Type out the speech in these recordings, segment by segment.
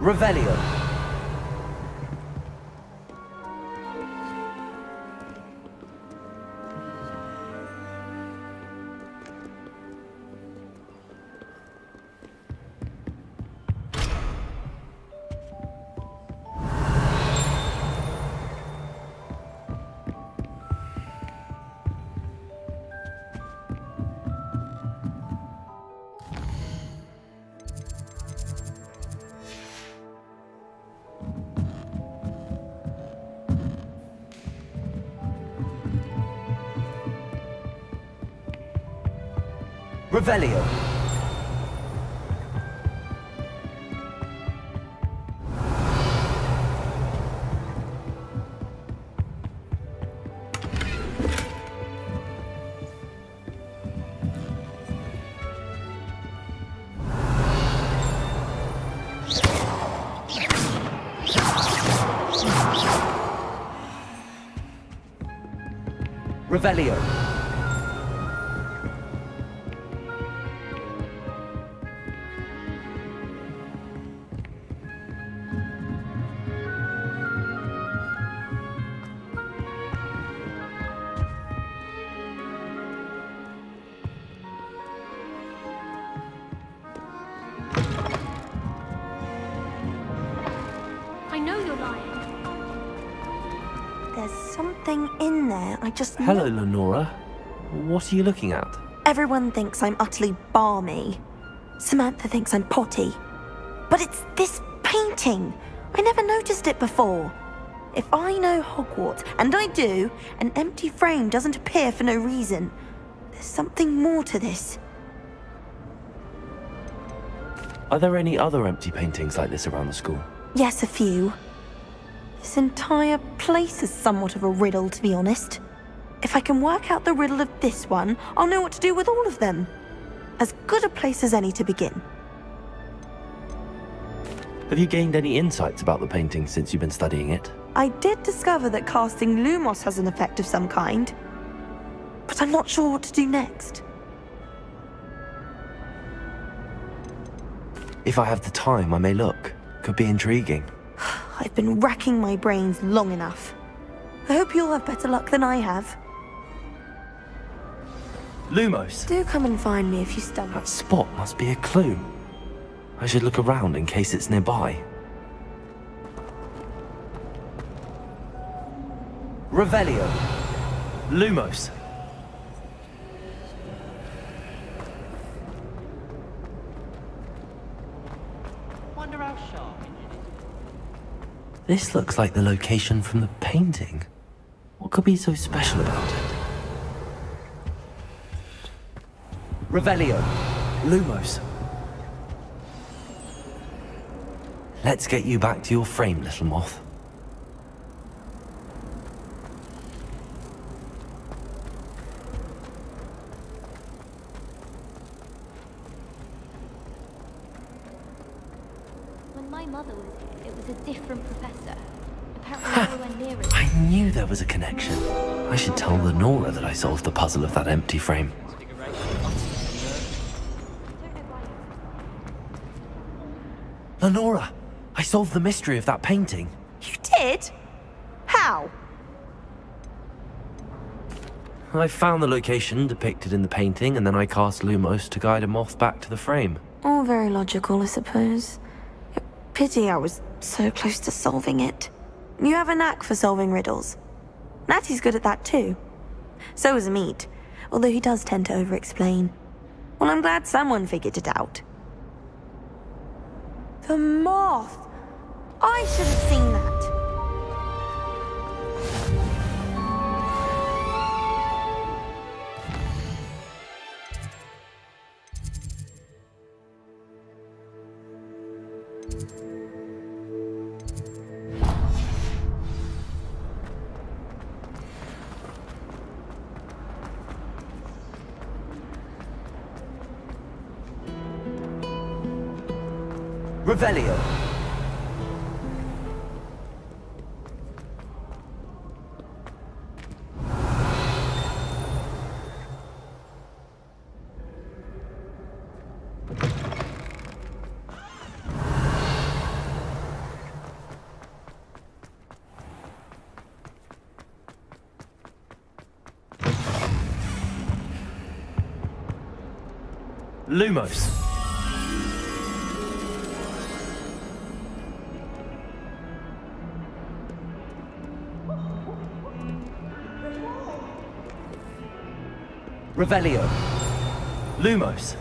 Revelio. Revelio. Revelio. I know you're lying. There's something in there, I just know. Hello, Lenora. What are you looking at? Everyone thinks I'm utterly balmy. Samantha thinks I'm potty. But it's this painting. I never noticed it before. If I know Hogwarts, and I do, an empty frame doesn't appear for no reason. There's something more to this. Are there any other empty paintings like this around the school? Yes, a few. This entire place is somewhat of a riddle, to be honest. If I can work out the riddle of this one, I'll know what to do with all of them. As good a place as any to begin. Have you gained any insights about the painting since you've been studying it? I did discover that casting Lumos has an effect of some kind, but I'm not sure what to do next. If I have the time, I may look. Could be intriguing. I've been racking my brains long enough. I hope you'll have better luck than I have. Lumos! Do come and find me if you stumble. That spot must be a clue. I should look around in case it's nearby. Revelio. Lumos. Wonder how sharp. This looks like the location from the painting. What could be so special about it? Revelio. Lumos. Let's get you back to your frame, little moth. When my mother was here, it was a different professor. Apparently nowhere near it. I knew there was a connection. I should tell Lenora that I solved the puzzle of that empty frame. Lenora, I solved the mystery of that painting. You did? How? I found the location depicted in the painting, and then I cast Lumos to guide a moth back to the frame. All very logical, I suppose. Pity I was so close to solving it. You have a knack for solving riddles. Natty's good at that too. So is Amit, although he does tend to over-explain. Well, I'm glad someone figured it out. The moth! I should have seen that. Revelio. Lumos. Revelio. Lumos.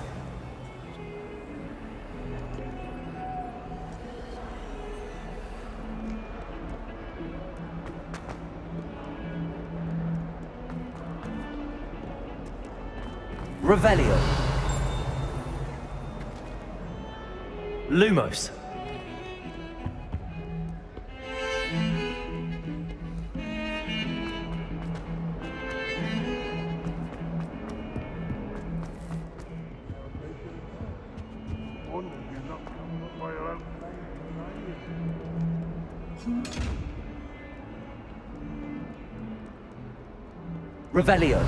Revelio. Lumos. Revelio.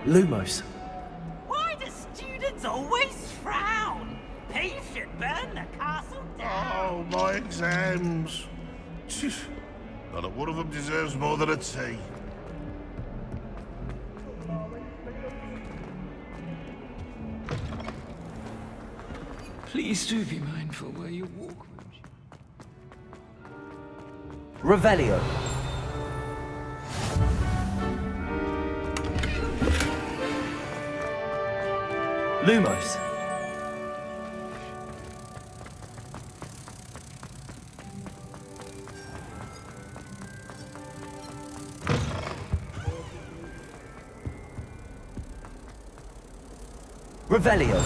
Lumos. Why do students always frown? Peace should burn the castle down. Oh, my exams. Phew. Not that one of them deserves more than a tea. Please do be mindful where you walk. Revelio. Lumos. Revelio.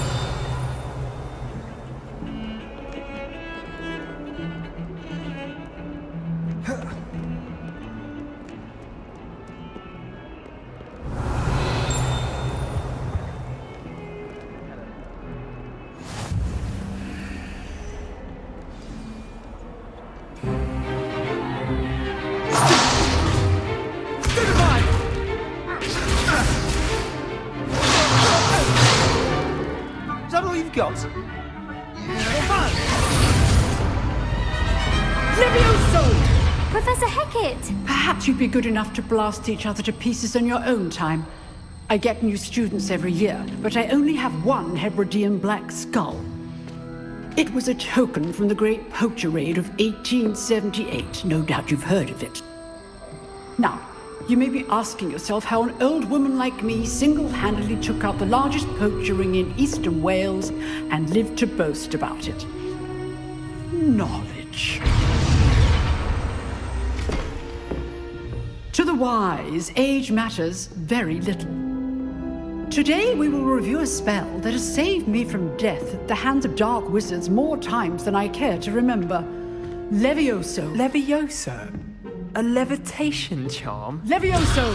Is that all you've got? Levioso! Professor Hecat! Perhaps you'd be good enough to blast each other to pieces in your own time. I get new students every year, but I only have one Hebridean black skull. It was a token from the Great Poacher Raid of 1878. No doubt you've heard of it. Now, you may be asking yourself how an old woman like me single-handedly took out the largest poacher ring in eastern Wales and lived to boast about it. Knowledge. To the wise, age matters very little. Today we will review a spell that has saved me from death at the hands of dark wizards more times than I care to remember. Levioso. Levioso? A levitation charm? Levioso!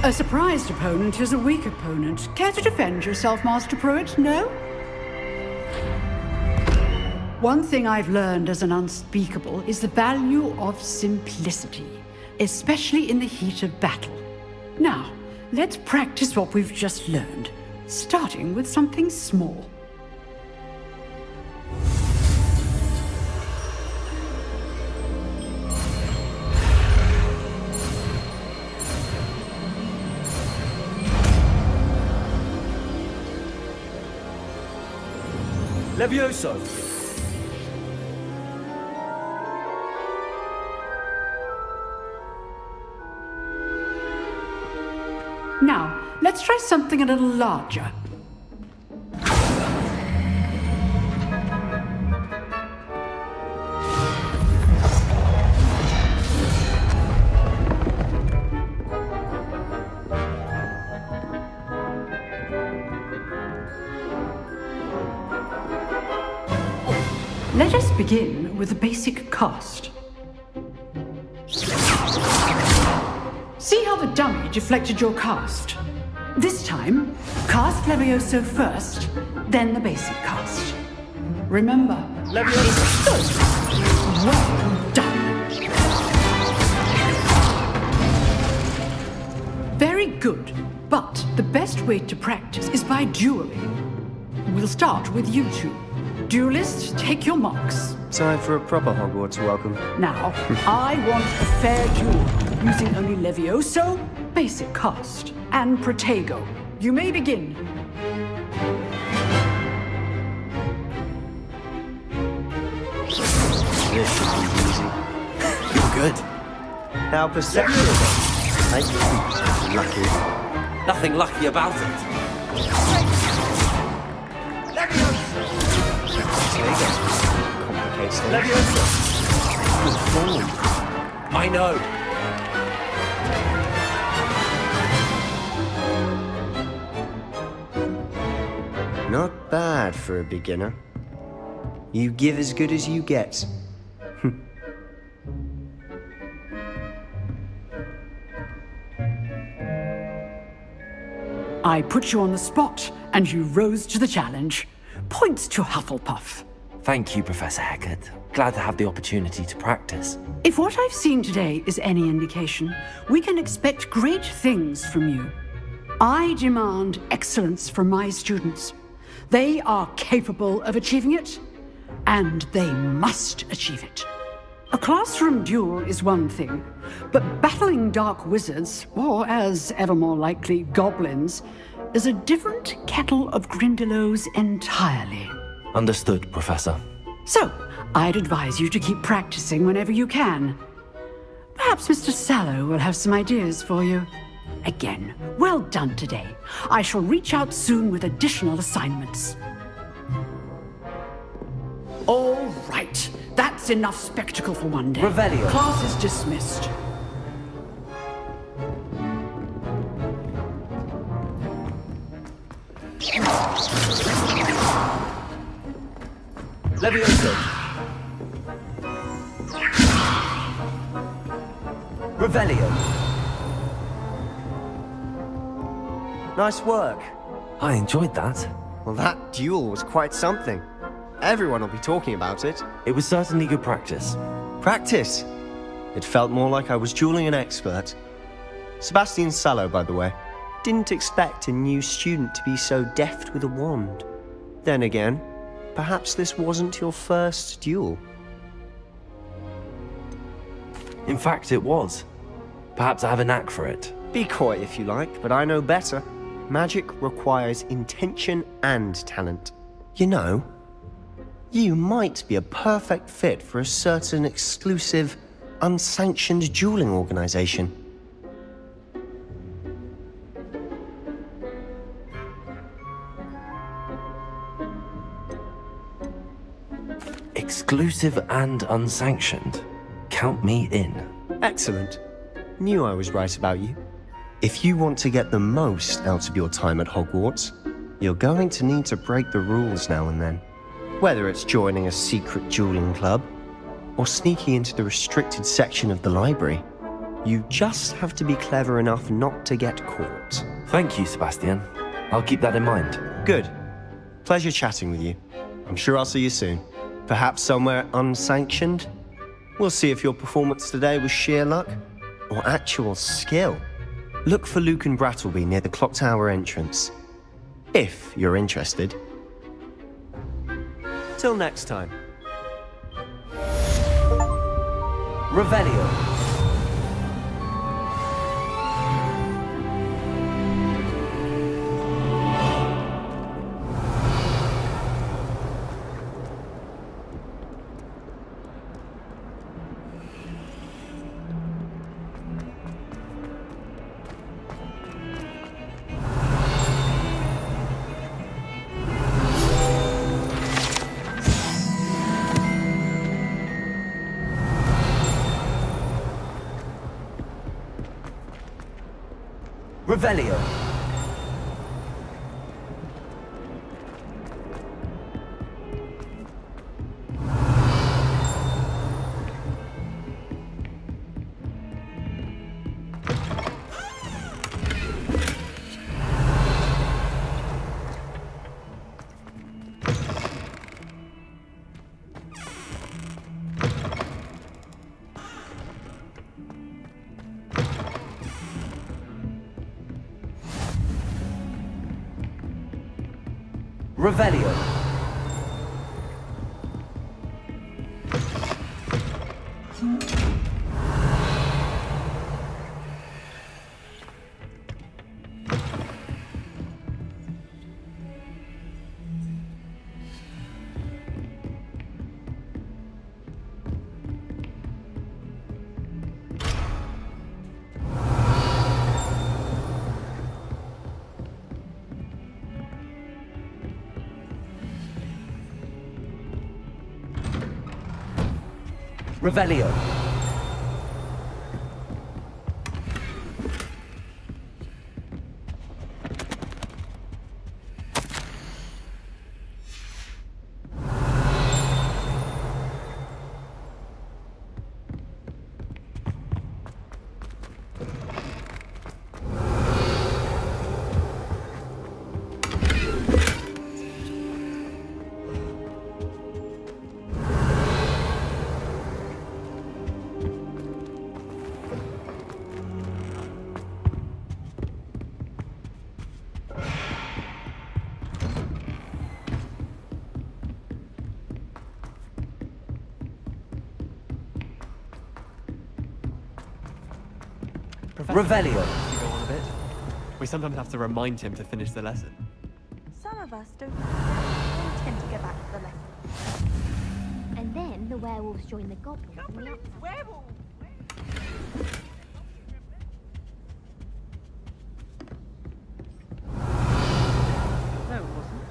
A surprised opponent is a weak opponent. Care to defend yourself, Master Pruitt? No? One thing I've learned as an unspeakable is the value of simplicity, especially in the heat of battle. Now, let's practice what we've just learned, starting with something small. Levioso. Now, let's try something a little larger. Let us begin with the basic cast. See how the dummy deflected your cast? This time, cast Levioso first, then the basic cast. Remember, Levioso. Well done. Very good, but the best way to practice is by dueling. We'll start with you two. Duelists, take your marks. Time for a proper Hogwarts welcome. Now, I want a fair duel, using only Levioso, basic cast, and Protego. You may begin. This should be easy. You're good. How perceptive. Thank you. Lucky. Nothing lucky about it. Complicates things. Good form. I know. Not bad for a beginner. You give as good as you get. I put you on the spot, and you rose to the challenge. Points to Hufflepuff. Thank you, Professor Heckert. Glad to have the opportunity to practice. If what I've seen today is any indication, we can expect great things from you. I demand excellence from my students. They are capable of achieving it, and they must achieve it. A classroom duel is one thing, but battling dark wizards, or as ever more likely, goblins, is a different kettle of Grindylows entirely. Understood, Professor. So, I'd advise you to keep practicing whenever you can. Perhaps Mr. Sallow will have some ideas for you. Again, well done today. I shall reach out soon with additional assignments. All right. That's enough spectacle for one day. Revelio. Class is dismissed. Levioso. Revelio. Nice work. I enjoyed that. Well, that duel was quite something. Everyone will be talking about it. It was certainly good practice. Practice. It felt more like I was dueling an expert. Sebastian Sallow, by the way. Didn't expect a new student to be so deft with a wand. Then again, perhaps this wasn't your first duel. In fact, it was. Perhaps I have a knack for it. Be coy if you like, but I know better. Magic requires intention and talent. You know, you might be a perfect fit for a certain exclusive, unsanctioned dueling organization. Exclusive and unsanctioned. Count me in. Excellent. Knew I was right about you. If you want to get the most out of your time at Hogwarts, you're going to need to break the rules now and then. Whether it's joining a secret dueling club, or sneaking into the restricted section of the library, you just have to be clever enough not to get caught. Thank you, Sebastian. I'll keep that in mind. Good. Pleasure chatting with you. I'm sure I'll see you soon. Perhaps somewhere unsanctioned? We'll see if your performance today was sheer luck, or actual skill. Look for Luke and Brattleby near the clock tower entrance, if you're interested. Till next time. Revelio. Revelio. Revelio. Revelio. Revelio. You go on a bit. We sometimes have to remind him to finish the lesson. Some of us don't tend to go back to the lesson. And then the werewolves join the goblins. And the outside. No, it wasn't.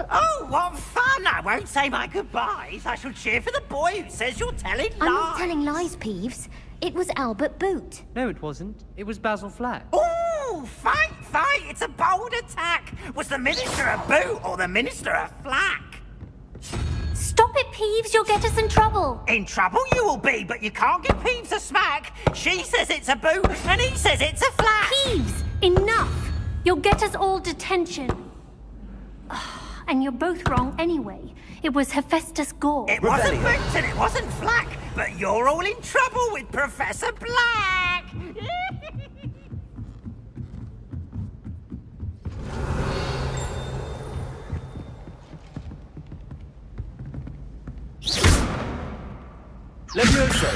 Oh, what fun! I won't say my goodbyes. I shall cheer for the boy who says you're telling lies. I'm not telling lies, Peeves. It was Albert Boot. No, it wasn't. It was Basil Flack. Ooh, fight! It's a bold attack. Was the Minister a boot or the Minister a flack? Stop it, Peeves. You'll get us in trouble. In trouble you will be, but you can't give Peeves a smack. She says it's a boot, and he says it's a flack. Peeves, enough. You'll get us all detention. And you're both wrong anyway. It was Hephaestus Gore. It wasn't boot and it wasn't flack, but you're all in trouble with Professor Black. Levioso.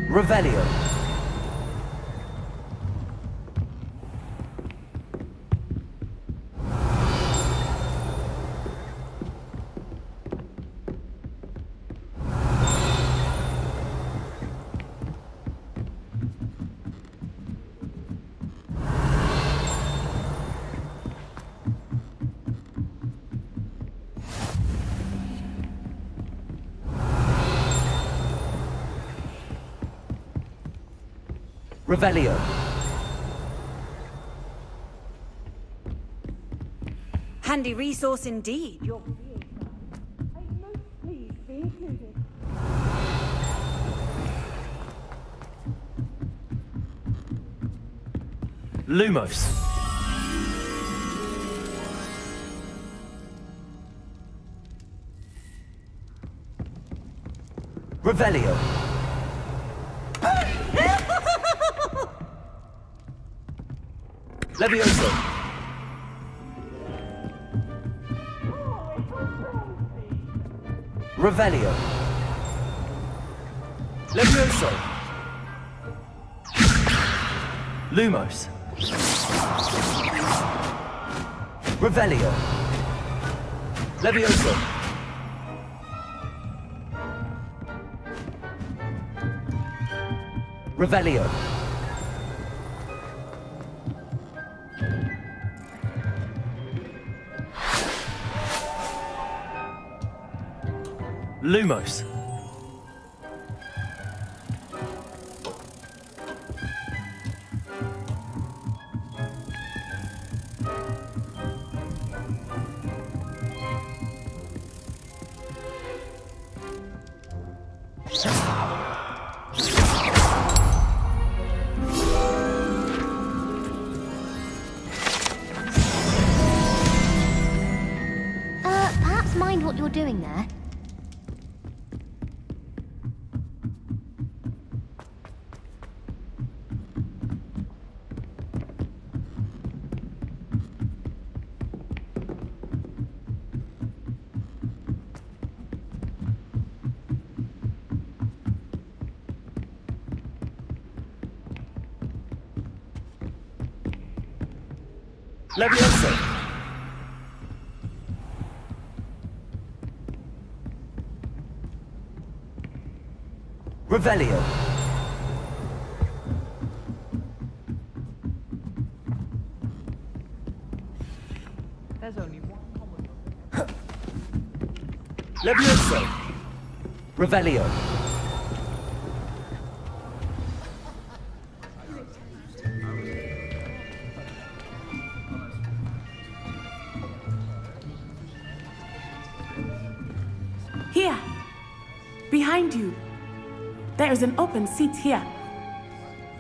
Revelio. Revelio. Handy resource indeed. Lumos. Revelio. Levioso. Revelio. Levioso. Lumos. Revelio. Levioso. Revelio. Lumos. Perhaps mind what you're doing there. Leviosa. Revelio. There's only one common. Leviosa. Revelio. Here. Behind you. There is an open seat here.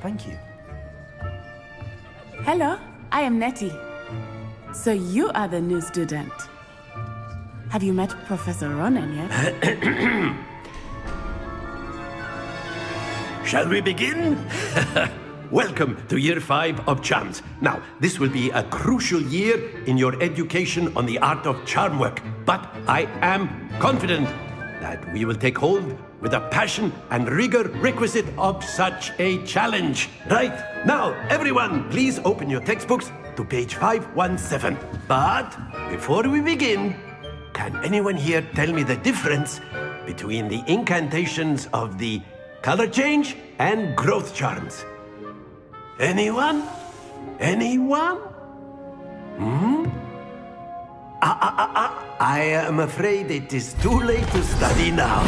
Thank you. Hello, I am Nettie. So you are the new student. Have you met Professor Ronan yet? Shall we begin? Welcome to Year 5 of Charms. Now, this will be a crucial year in your education on the art of charm work, but I am confident that we will take hold with the passion and rigor requisite of such a challenge. Right, now, everyone, please open your textbooks to page 517. But before we begin, can anyone here tell me the difference between the incantations of the color change and growth charms? Anyone? Anyone? I am afraid it is too late to study now.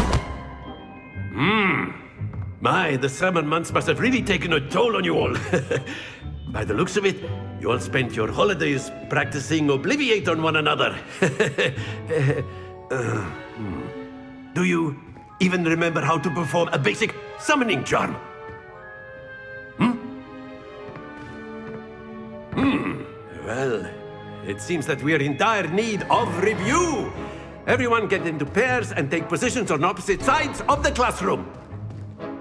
My, the summer months must have really taken a toll on you all. By the looks of it, you all spent your holidays practicing Obliviate on one another. Do you even remember how to perform a basic summoning charm? Well, it seems that we are in dire need of review. Everyone get into pairs and take positions on opposite sides of the classroom.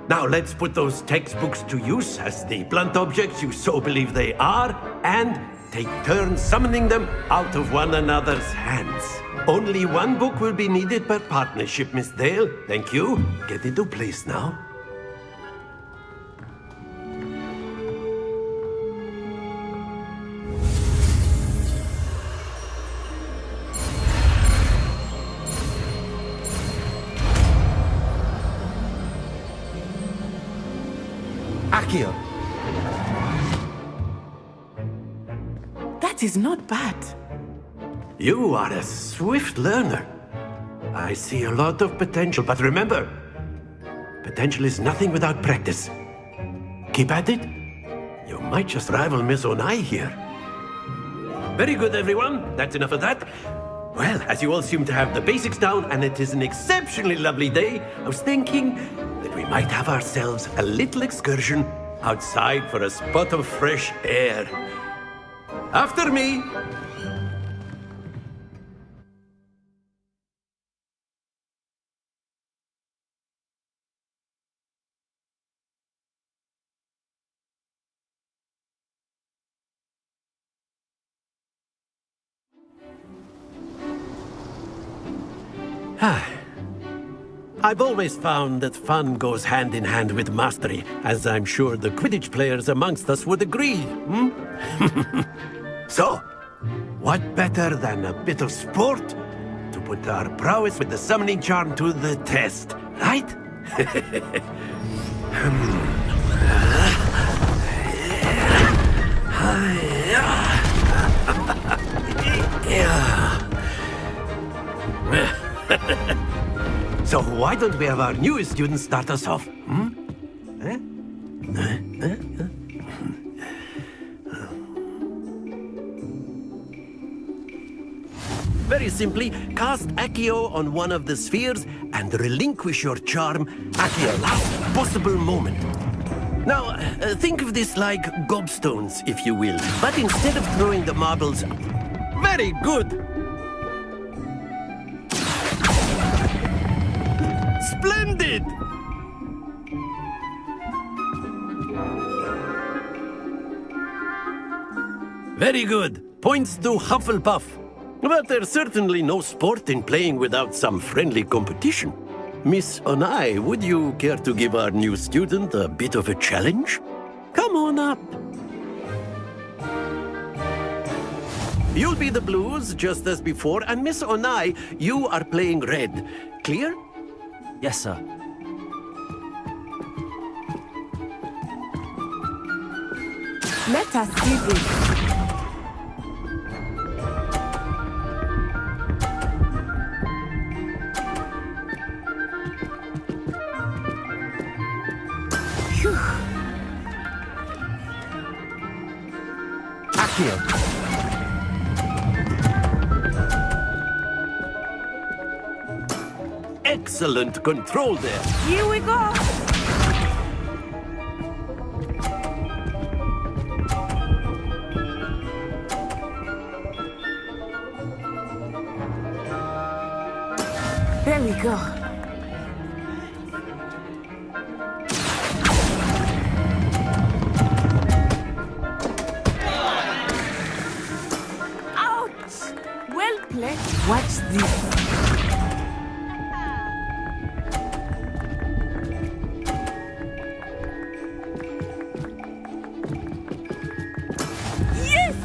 Now let's put those textbooks to use as the blunt objects you so believe they are, and take turns summoning them out of one another's hands. Only one book will be needed per partnership, Miss Dale. Thank you. Get into place now. Accio. That is not bad. You are a swift learner. I see a lot of potential, but remember, potential is nothing without practice. Keep at it. You might just rival Miss Onai here. Very good, everyone. That's enough of that. Well, as you all seem to have the basics down, and it is an exceptionally lovely day, I was thinking that we might have ourselves a little excursion outside for a spot of fresh air. After me. I've always found that fun goes hand in hand with mastery, as I'm sure the Quidditch players amongst us would agree. So, what better than a bit of sport to put our prowess with the summoning charm to the test, right? So why don't we have our newest student start us off? Very simply, cast Accio on one of the spheres and relinquish your charm at your last possible moment. Now, think of this like gobstones, if you will, but instead of throwing the marbles... Very good! Splendid! Very good. Points to Hufflepuff. But there's certainly no sport in playing without some friendly competition. Miss Onai, would you care to give our new student a bit of a challenge? Come on up. you'll be the blues just as before, and Miss Onai, you are playing red. Clear? Yes, sir. Let us see this. Accio. Excellent control there. Here we go. There we go. Ouch! Well played. Watch this. Yes!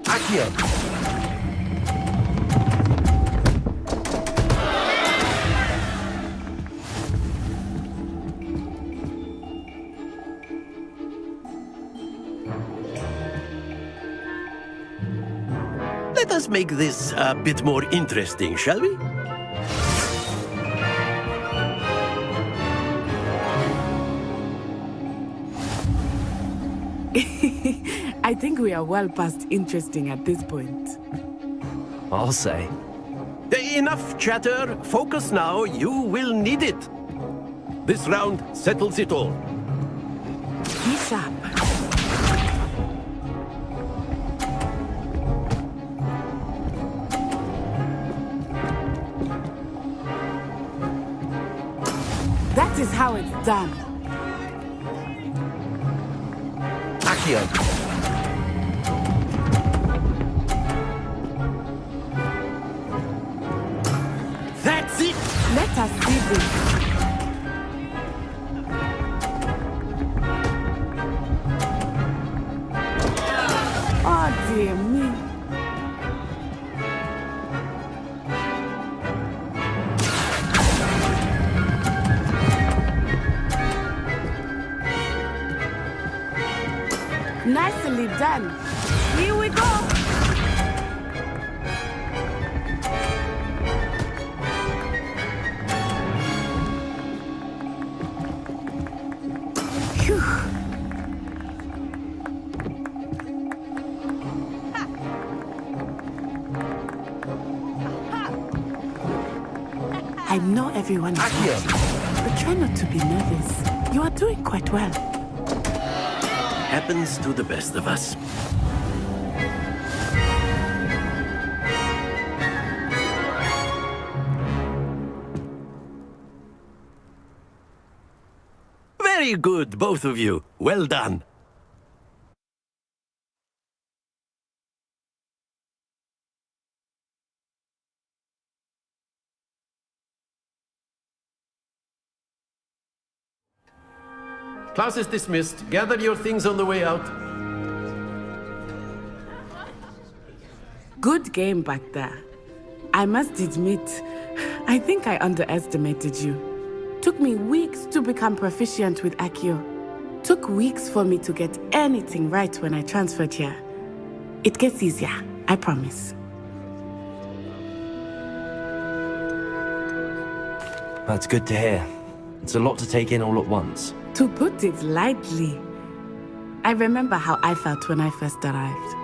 Accio. Let us make this a bit more interesting, shall we? I think we are well past interesting at this point. I'll say. Enough chatter. Focus now. You will need it. This round settles it all. Be sharp. That is how it's done. Accio. That's it. Let us see this. Oh dear me. Nicely done. Here we go. Phew. I know everyone is watching, but try not to be nervous. You are doing quite well. Happens to the best of us. Very good, both of you. Well done. Class is dismissed. Gather your things on the way out. Good game back there. I must admit, I think I underestimated you. Took me weeks to become proficient with Accio. Took weeks for me to get anything right when I transferred here. It gets easier, I promise. That's good to hear. It's a lot to take in all at once. To put it lightly, I remember how I felt when I first arrived.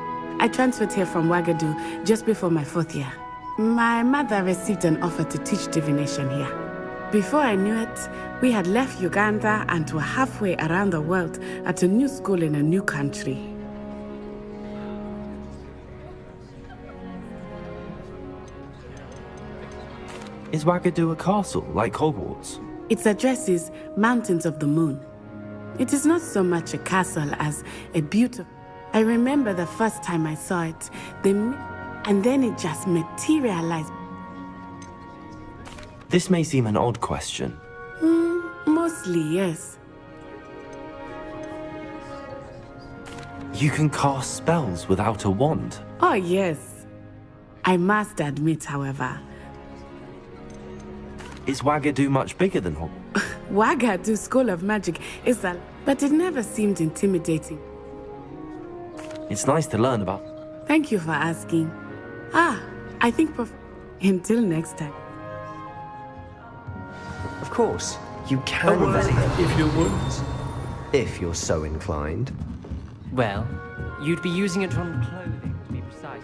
I transferred here from Ouagadougou just before my 4th year. My mother received an offer to teach divination here. Before I knew it, we had left Uganda and were halfway around the world at a new school in a new country. Is Ouagadougou a castle, like Hogwarts? Its address is Mountains of the Moon. It is not so much a castle as a beautiful... I remember the first time I saw it, and then it just materialized. This may seem an odd question. Mostly, yes. You can cast spells without a wand. Oh, yes. I must admit, however, Is Wagadu much bigger than Hogwarts? Wagadu School of Magic is a... But it never seemed intimidating. It's nice to learn about. Thank you for asking. I think until next time. Of course, you can Well, visit if you would. if you're so inclined. Well, you'd be using it on clothing, to be precise.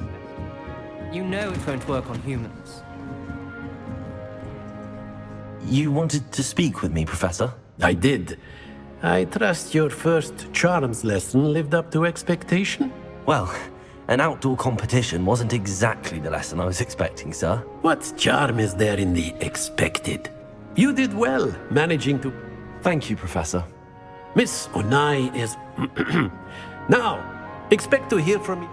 You know it won't work on humans. You wanted to speak with me, Professor? I did. I trust your first charms lesson lived up to expectation? Well, an outdoor competition wasn't exactly the lesson I was expecting, sir. What charm is there in the expected? You did well, managing to... Thank you, Professor. Miss Onai is... Now, expect to hear from me...